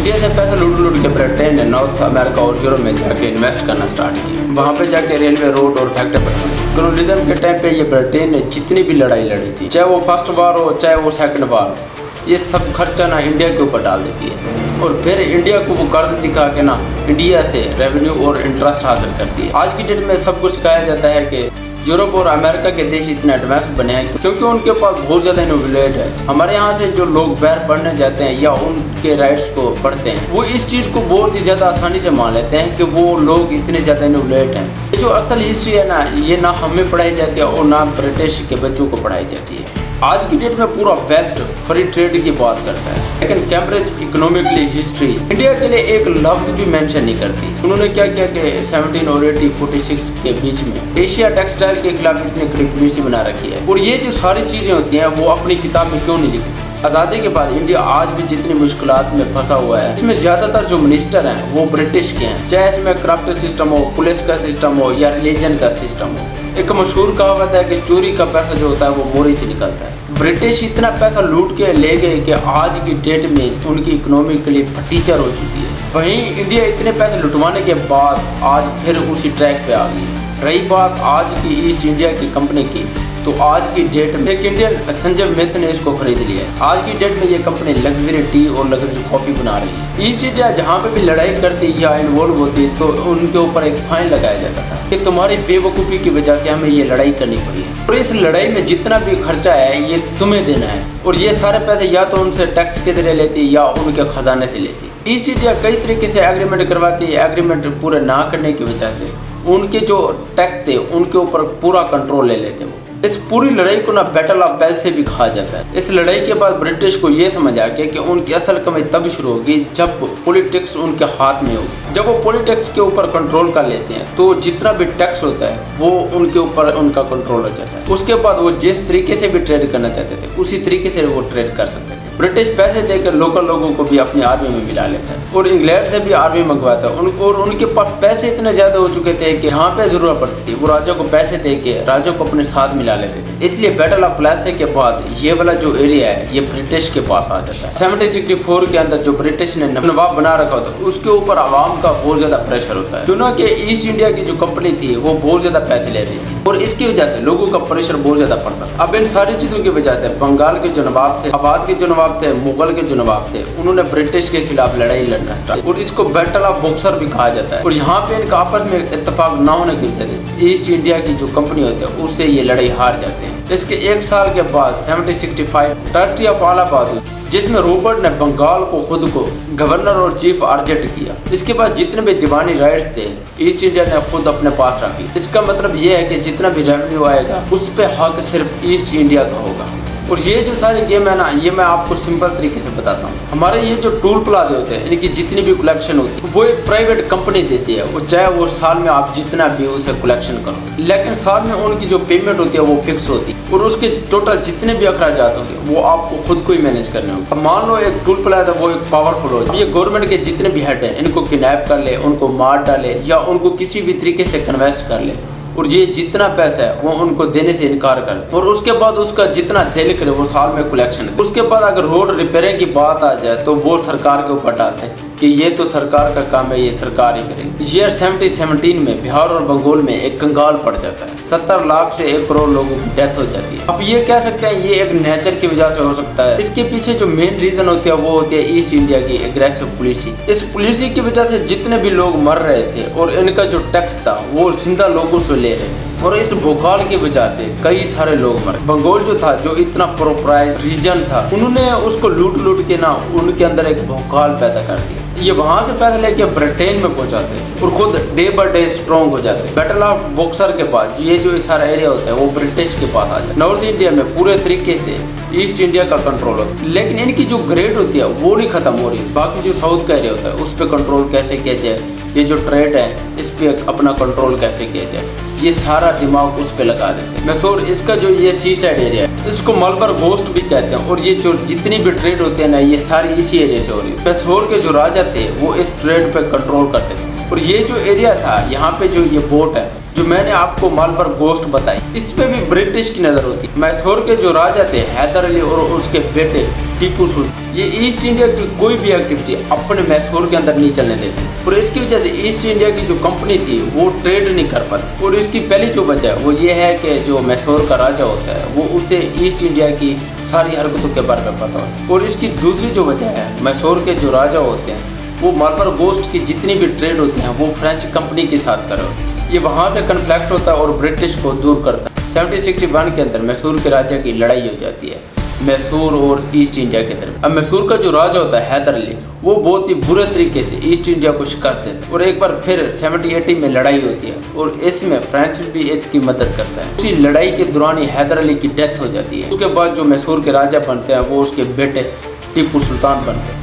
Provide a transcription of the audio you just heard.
India से पैसा लूट के ब्रिटेन ने नॉर्थ अमेरिका और यूरोप में जाके इन्वेस्ट करना स्टार्ट किया। वहाँ पे जाके रेलवे, रोड और फैक्ट्री बनाई। कॉलोनिज्म के टाइम पे ये ब्रिटेन ने जितनी भी लड़ाई लड़ी थी, चाहे वो फर्स्ट वार हो चाहे वो सेकंड वार हो, ये सब खर्चा ना इंडिया के ऊपर डाल देती है और फिर इंडिया को वो कर्ज दिखा के ना इंडिया से रेवेन्यू और इंटरेस्ट हासिल करती है। आज की डेट में सब कुछ कहा जाता है कि यूरोप और अमेरिका के देश इतने एडवांस बने हैं क्योंकि उनके पास बहुत ज़्यादा इनोवेट है। हमारे यहाँ से जो लोग बाहर पढ़ने जाते हैं या उनके राइट्स को पढ़ते हैं, वो इस चीज़ को बहुत ही ज़्यादा आसानी से मान लेते हैं कि वो लोग इतने ज़्यादा इनोवेट हैं। ये जो असल हिस्ट्री है ना, ये ना हमें पढ़ाई जाती है और ना ब्रिटिश के बच्चों को पढ़ाई जाती है। आज की डेट में पूरा वेस्ट फ्री ट्रेड की बात करता है, लेकिन कैम्ब्रिज इकोनॉमिकली हिस्ट्री इंडिया के लिए एक लफ्ज भी मेंशन नहीं करती। उन्होंने क्या किया कि 17 और 1846 के बीच में एशिया टेक्सटाइल के खिलाफ इतनी कड़ी पॉलिसी बना रखी है। और ये जो सारी चीजें होती हैं वो अपनी किताब में क्यों नहीं लिखती? आज़ादी के बाद इंडिया आज भी जितनी मुश्किलात में फंसा हुआ है, इसमें ज़्यादातर जो मिनिस्टर हैं वो ब्रिटिश के हैं, चाहे इसमें करप्ट सिस्टम हो, पुलिस का सिस्टम हो या रिलीजन का सिस्टम हो। एक मशहूर कहावत है कि चोरी का पैसा जो होता है वो मोरी से निकलता है। ब्रिटिश इतना पैसा लूट के ले गए कि आज की डेट में उनकी इकोनॉमी के लिए टीचर हो चुकी है। वहीं इंडिया इतने पैसे लुटवाने के बाद आज फिर उसी ट्रैक पे आ गई। रही बात आज की ईस्ट इंडिया की कंपनी की, तो आज की डेट में एक इंडियन संजय मेहता ने इसको खरीद लिया है। आज की डेट में ये कंपनी लग्जरी टी और लग्जरी कॉफी बना रही है। ईस्ट इंडिया जहाँ पे भी लड़ाई करती या इन्वॉल्व होती तो उनके ऊपर एक फाइन लगाया जाता था कि तुम्हारी बेवकूफ़ी की वजह से हमें ये लड़ाई करनी पड़ी है और इस लड़ाई में जितना भी खर्चा है ये तुम्हें देना है। और ये सारे पैसे या तो उनसे टैक्स के जरिए लेती या उनके खजाने से लेती। ईस्ट इंडिया कई तरीके से एग्रीमेंट करवाती है। एग्रीमेंट पूरे ना करने की वजह से उनके जो टैक्स थे उनके ऊपर पूरा कंट्रोल ले लेते वो। इस पूरी लड़ाई को ना बैटल ऑफ बेल से भी कहा जाता है। इस लड़ाई के बाद ब्रिटिश को ये समझ आ गया कि उनकी असल कमी तब शुरू होगी जब पॉलिटिक्स उनके हाथ में होगी। जब वो पॉलिटिक्स के ऊपर कंट्रोल कर लेते हैं तो जितना भी टैक्स होता है वो उनके ऊपर उनका कंट्रोल हो जाता है। उसके बाद वो जिस तरीके से भी ट्रेड करना चाहते थे उसी तरीके से वो ट्रेड कर सकते थे। ब्रिटिश पैसे देकर लोकल लोगों को भी अपनी आर्मी में मिला लेता है और इंग्लैंड से भी आर्मी मंगवाता है। और उनके पास पैसे इतने ज्यादा हो चुके थे कि यहाँ पे जरूरत पड़ती थी वो राजा को पैसे दे के राजा को अपने साथ मिला लेते थे। इसलिए बैटल ऑफ प्लासी के बाद ये वाला जो एरिया है ये ब्रिटिश के पास आ जाता है। 1764 के अंदर जो ब्रिटिश ने नवाब बना रखा होता है उसके ऊपर आवाम का बहुत ज्यादा प्रेशर होता है। क्योंकि कि ईस्ट इंडिया की जो कंपनी थी वो बहुत ज्यादा पैसे ले रही थी और इसकी वजह से लोगों का प्रेशर बहुत ज्यादा पड़ता था। अब इन सारी चीजों की वजह से बंगाल के जो नवाब थे, अवध के जो नवाब थे, मुगल के जो नवाब थे, उन्होंने ब्रिटिश के खिलाफ लड़ाई लड़ना स्टार्ट और इसको बैटल ऑफ बॉक्सर भी कहा जाता है। और यहाँ पे इनका आपस में इत्तेफाक न होने की वजह से ईस्ट इंडिया की जो कंपनी होती है उससे ये लड़ाई हार जाते हैं। इसके एक साल के बाद 1765 ट्रीटी ऑफ अलाहाबाद हुई जिसमें रॉबर्ट ने बंगाल को खुद को गवर्नर और चीफ अर्जेंट किया। इसके बाद जितने भी दीवानी राइट्स थे ईस्ट इंडिया ने खुद अपने पास रख ली। इसका मतलब ये है कि जितना भी रेवेन्यू आएगा उस पे हक सिर्फ ईस्ट इंडिया का होगा। और ये जो सारे गेम है ना, ये मैं आपको सिंपल तरीके से बताता हूँ। हमारे ये जो टूल प्लाजे होते हैं इनकी जितनी भी कलेक्शन होती है वो एक प्राइवेट कंपनी देती है। वो चाहे वो साल में आप जितना भी उसे कलेक्शन करो, लेकिन साल में उनकी जो पेमेंट होती है वो फिक्स होती है और उसके टोटल जितने भी अखराजात होंगे वो आपको खुद को ही मैनेज करने होंगे। मान लो एक टूल प्लाजा वो एक पावरफुल हो जाए, ये गवर्नमेंट के जितने भी हेड है इनको किडनैप कर ले, उनको मार डाले या उनको किसी भी तरीके से कन्वेस्ट कर ले और ये जितना पैसा है वो उनको देने से इनकार कर दे और उसके बाद उसका जितना दिल करे वो साल में कलेक्शन। उसके बाद अगर रोड रिपेयरिंग की बात आ जाए तो वो सरकार के ऊपर डालते हैं कि ये तो सरकार का काम है, ये सरकार ही करेगी। ईयर 1717 में बिहार और बंगाल में एक कंगाल पड़ जाता है। 70 लाख से 1 करोड़ लोगों की डेथ हो जाती है। अब ये कह सकते हैं ये एक नेचर की वजह से हो सकता है। इसके पीछे जो मेन रीजन होती है वो होती है ईस्ट इंडिया की एग्रेसिव पॉलिसी। इस पॉलिसी की वजह से जितने भी लोग मर रहे थे और इनका जो टैक्स था वो जिंदा लोगों से ले रहे थे और इस भूखाल की वजह से कई सारे लोग मरे। बंगाल जो था जो इतना प्रोप्राइज रीजन था उन्होंने उसको लूट के ना उनके अंदर एक भूखाल पैदा कर दिया। ये वहां से पैसे लेके ब्रिटेन में पहुंचाते और खुद डे बाय डे स्ट्रॉन्ग हो जाते। बैटल ऑफ बॉक्सर के बाद ये जो सारा एरिया होता है वो ब्रिटिश के पास आ जाता है। नॉर्थ इंडिया में पूरे तरीके से ईस्ट इंडिया का कंट्रोल होता है, लेकिन इनकी जो ग्रेड होती है वो नहीं खत्म हो रही। बाकी जो साउथ का एरिया होता है उस पर कंट्रोल कैसे किया जाए, ये जो ट्रेड है इस पे अपना कंट्रोल कैसे किया जाए, ये सारा दिमाग उस पे लगा देते हैं। मैसूर इसका जो ये सी साइड एरिया है इसको मलबार गोस्ट भी कहते हैं और ये जो जितनी भी ट्रेड होती है ना ये सारी इसी एरिया से हो रही है। मैसूर के जो राजा थे वो इस ट्रेड पे कंट्रोल करते थे। और ये जो एरिया था, यहाँ पे जो ये बोट है जो मैंने आपको मालबर गोस्ट बताई, इस पे भी ब्रिटिश की नजर होती। मैसूर के जो राजा थे हैदर अली और उसके बेटे टीपू सुल्तान, ये ईस्ट इंडिया की कोई भी एक्टिविटी अपने मैसूर के अंदर नहीं चलने देते और इसकी वजह से ईस्ट इंडिया की जो कंपनी थी वो ट्रेड नहीं कर पाती। और इसकी पहली जो वजह है वो ये है कि जो मैसूर का राजा होता है वो उसे ईस्ट इंडिया की सारी हरकतों के बारे में पता होता है। और इसकी दूसरी जो वजह है, मैसूर के जो राजा होते हैं वो मालबर गोस्ट की जितनी भी ट्रेड होती हैं वो फ्रेंच कंपनी के साथ कर रहे होते हैं। ये वहाँ से कन्फ्लिक्ट होता है और ब्रिटिश को दूर करता है। 1761 के अंदर मैसूर के राजा की लड़ाई हो जाती है मैसूर और ईस्ट इंडिया के तरफ। अब मैसूर का जो राजा होता है हैदर अली, वो बहुत ही बुरे तरीके से ईस्ट इंडिया को शिकस्त देता है और एक बार फिर 1780 में लड़ाई होती है और इसमें फ्रेंच भी इसकी मदद करता है। उसी लड़ाई के दौरान ही हैदर अली की डेथ हो जाती है। उसके बाद जो मैसूर के राजा बनते हैं वो उसके बेटे टीपू सुल्तान बनते हैं।